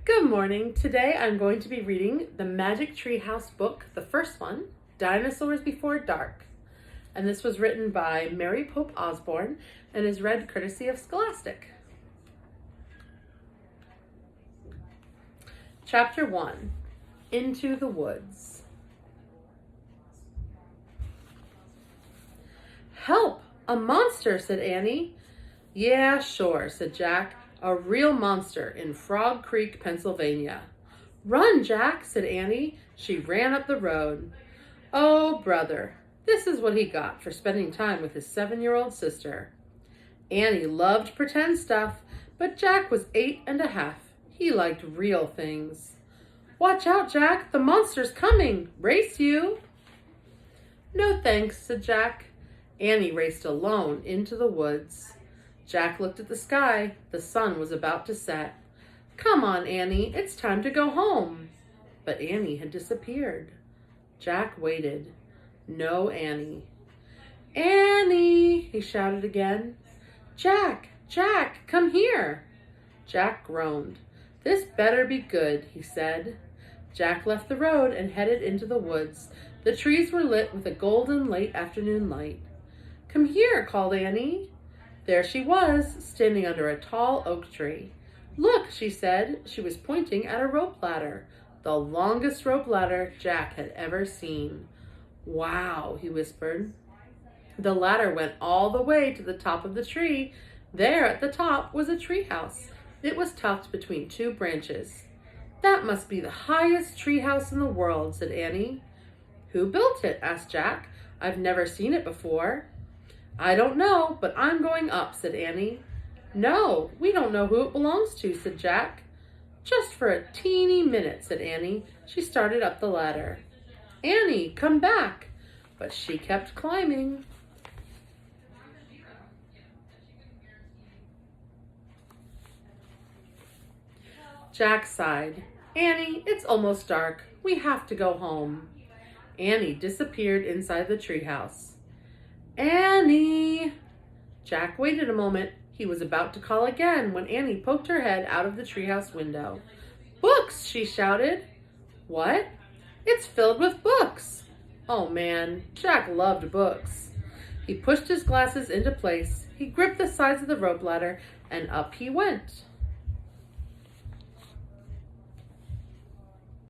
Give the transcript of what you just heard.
Good morning. Today I'm going to be reading the Magic Treehouse book, the first one, Dinosaurs Before Dark. And this was written by Mary Pope Osborne and is read courtesy of Scholastic. Chapter 1, Into the Woods. "Help! A monster!" said Annie. "Yeah, sure," said Jack. "A real monster in Frog Creek, Pennsylvania." "Run, Jack," said Annie. She ran up the road. Oh, brother, this is what he got for spending time with his 7-year-old sister. Annie loved pretend stuff, but Jack was 8 and a half. He liked real things. "Watch out, Jack, the monster's coming. Race you." "No thanks," said Jack. Annie raced alone into the woods. Jack looked at the sky. The sun was about to set. "Come on, Annie, it's time to go home." But Annie had disappeared. Jack waited. No Annie. "Annie!" he shouted again. "Jack! Jack! Come here!" Jack groaned. "This better be good," he said. Jack left the road and headed into the woods. The trees were lit with a golden late afternoon light. "Come here," called Annie. There she was, standing under a tall oak tree. "Look," she said. She was pointing at a rope ladder, the longest rope ladder Jack had ever seen. "Wow," he whispered. The ladder went all the way to the top of the tree. There at the top was a tree house. It was tucked between 2 branches. "That must be the highest tree house in the world," said Annie. "Who built it?" asked Jack. "I've never seen it before." "I don't know, but I'm going up," said Annie. "No, we don't know who it belongs to," said Jack. "Just for a teeny minute," said Annie. She started up the ladder. "Annie, come back!" But she kept climbing. Jack sighed. "Annie, it's almost dark. We have to go home." Annie disappeared inside the treehouse. "Annie!" Jack waited a moment. He was about to call again when Annie poked her head out of the treehouse window. "Books!" she shouted. "What?" "It's filled with books." Oh man, Jack loved books. He pushed his glasses into place. He gripped the sides of the rope ladder and up he went.